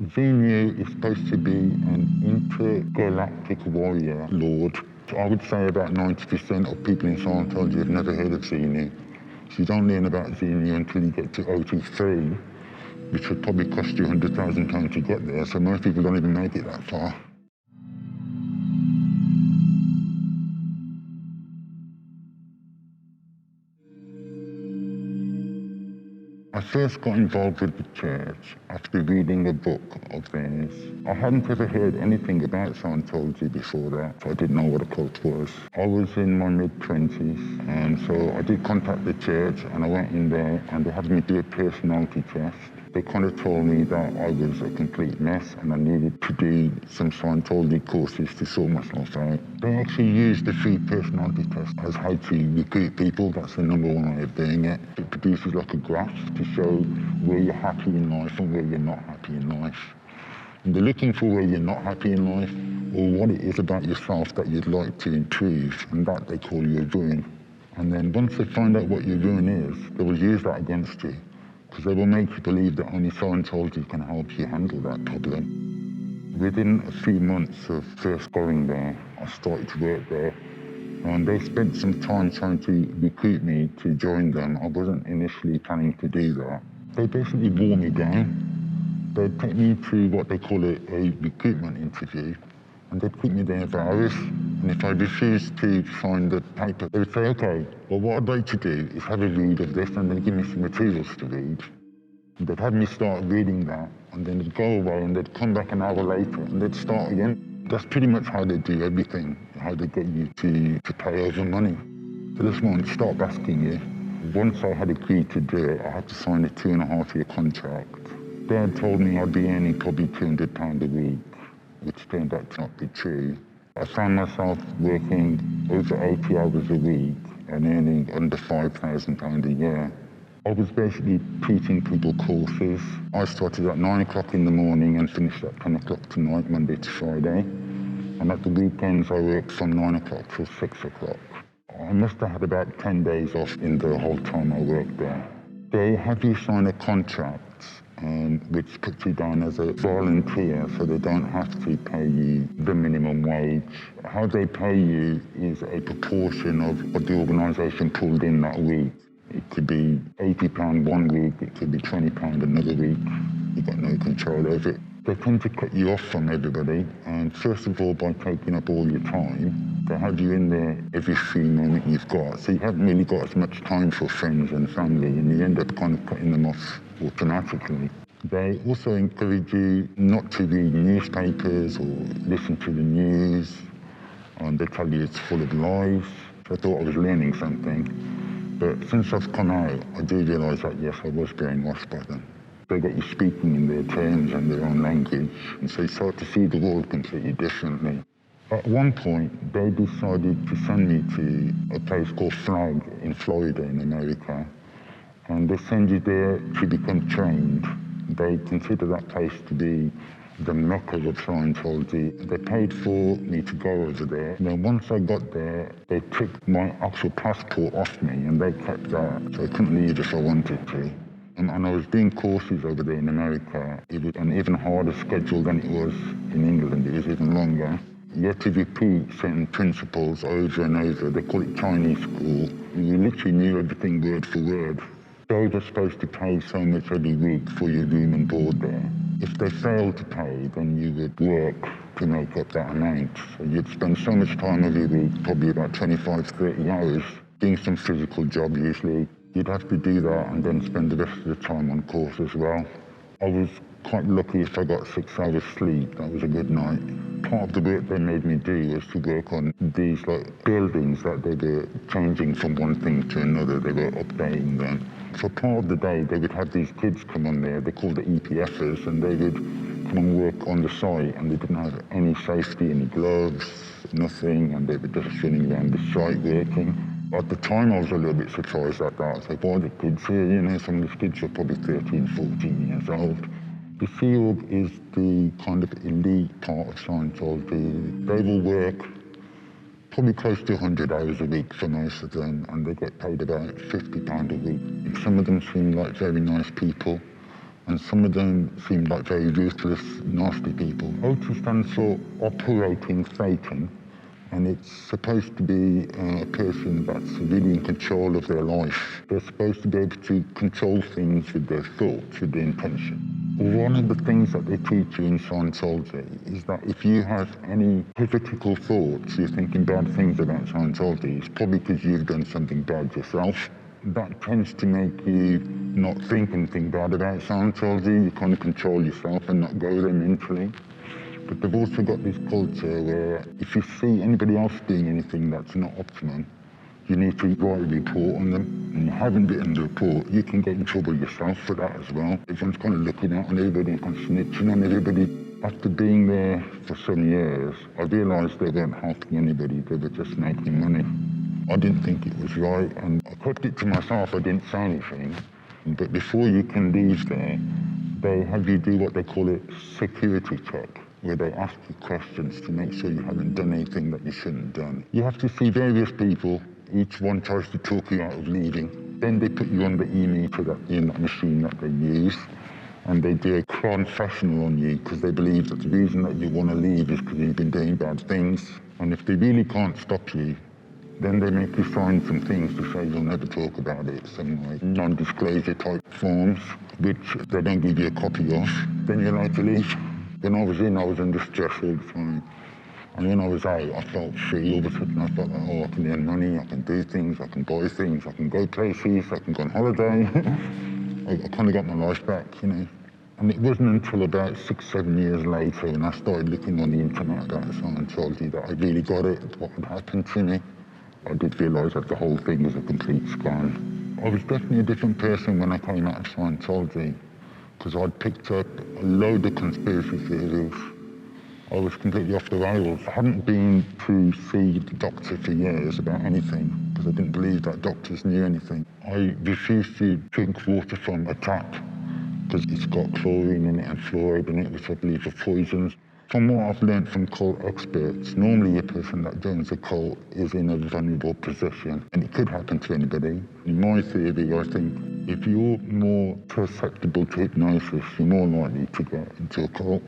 Xenu is supposed to be an intergalactic warrior lord. I would say about 90% of people in Scientology have never heard of Xenu. So you don't learn about Xenu until you get to OT3, which would probably cost you £100,000 to get there, so most people don't even make it that far. I first got involved with the church after reading a book of theirs. I hadn't ever heard anything about Scientology before that, so I didn't know what a cult was. I was in my mid-20s, and so I did contact the church, and I went in there, and they had me do a personality test. They kind of told me that I was a complete mess and I needed to do some Scientology courses to sort myself out. They actually used the free personality test as how to recruit people. That's the number one way of doing it. It produces like a graph to show where you're happy in life and where you're not happy in life. And they're looking for where you're not happy in life or what it is about yourself that you'd like to improve, and that they call your ruin. And then once they find out what your ruin is, they will use that against you, because they will make you believe that only Scientology can help you handle that problem. Within a few months of first going there, I started to work there, and they spent some time trying to recruit me to join them. I wasn't initially planning to do that. They basically wore me down. They'd take me to what they call a recruitment interview, and they'd keep me there for hours. And if I refused to sign the paper, they would say, okay, well, what I'd like to do is have a read of this and then give me some materials to read. And they'd have me start reading that, and then they'd go away and they'd come back an hour later and they'd start again. That's pretty much how they do everything, how they get you to pay over money. So this one, stop asking you. Once I had agreed to do it, I had to sign a 2.5-year contract. Dad told me I'd be earning probably £200 a week, which turned out to not be true. I found myself working over 80 hours a week and earning under £5,000 a year. I was basically teaching people courses. I started at 9 o'clock in the morning and finished at 10 o'clock tonight, Monday to Friday. And at the weekends, I worked from 9 o'clock till 6 o'clock. I must have had about 10 days off in the whole time I worked there. They have you sign a contract which puts you down as a volunteer, so they don't have to pay you the minimum wage. How they pay you is a proportion of what the organisation pulled in that week. It could be £80 one week, it could be £20 another week. You've got no control over it. They tend to cut you off from everybody, and first of all, by taking up all your time, they have you in there every free moment you've got, so you haven't really got as much time for friends and family, and you end up kind of cutting them off automatically. They also encourage you not to read newspapers or listen to the news, and they tell you it's full of lies. So I thought I was learning something, but since I've come out, I do realise that yes, I was brainwashed by them. They get you speaking in their terms and their own language, and so you start to see the world completely differently. At one point, they decided to send me to a place called Flag in Florida in America, and they send you there to become trained. They consider that place to be the mecca of Scientology. They paid for me to go over there. And then once I got there, they took my actual passport off me, and they kept that, so I couldn't leave if I wanted to. And I was doing courses over there in America. It was an even harder schedule than it was in England. It was even longer. You had to repeat certain principles over and over. They call it Chinese school. You literally knew everything word for word. They were supposed to pay so much every week for your room and board there. If they failed to pay, then you would work to make up that amount. So you'd spend so much time every week, probably about 25, 30 hours, doing some physical job usually. You'd have to do that and then spend the rest of the time on course as well. I was quite lucky if I got 6 hours sleep. That was a good night. Part of the work they made me do was to work on these buildings that they were changing from one thing to another. They were updating them. For part of the day, they would have these kids come on there. They're called the EPFers, and they would come and work on the site, and they didn't have any safety, any gloves, nothing, and they were just running around the site working. At the time, I was a little bit surprised at that. I was like, why are the kids here? You know, some of these kids are probably 13, 14 years old. The Sea Org is the kind of elite part of Scientology. They will work probably close to 100 hours a week for most of them, and they get paid about £50 a week. Some of them seem like very nice people, and some of them seem like very ruthless, nasty people. OT stands for Operating Satan, and it's supposed to be a person that's really in control of their life. They're supposed to be able to control things with their thoughts, with their intention. One of the things that they teach you in Scientology is that if you have any hypocritical thoughts, you're thinking bad things about Scientology, it's probably because you've done something bad yourself. That tends to make you not think anything bad about Scientology. You kind of control yourself and not go there mentally. But they've also got this culture where if you see anybody else doing anything that's not optimum, you need to write a report on them. And you haven't written the report, you can get in trouble yourself for that as well. Everyone's kind of looking out on everybody and kind of snitching on everybody. After being there for some years, I realised they weren't helping anybody, they were just making money. I didn't think it was right, and I kept it to myself, I didn't say anything. But before you can leave there, they have you do what they call a security check, where they ask you questions to make sure you haven't done anything that you shouldn't have done. You have to see various people, each one tries to talk you out of leaving. Then they put you on the e-meter, that machine that they use, and they do a confessional on you because they believe that the reason that you want to leave is because you've been doing bad things. And if they really can't stop you, then they make you sign some things to say you'll never talk about it, some like non-disclosure type forms, which they don't give you a copy of. Then you're allowed to leave. When I was in, I was under stress all the time. And when I was out, I felt free. All of a sudden, I felt like, I can earn money, I can do things, I can buy things, I can go places, I can go on holiday. I kind of got my life back, And it wasn't until about 6-7 years later when I started looking on the internet about Scientology that I really got it, what had happened to me. I did realise that the whole thing was a complete scam. I was definitely a different person when I came out of Scientology because I'd picked up a load of conspiracy theories. I was completely off the rails. I hadn't been to see the doctor for years about anything because I didn't believe that doctors knew anything. I refused to drink water from a tap because it's got chlorine in it and fluoride in it, which I believe are poisons. From what I've learned from cult experts, normally a person that joins a cult is in a vulnerable position, and it could happen to anybody. In my theory, I think if you're more susceptible to hypnosis, you're more likely to get into a cult.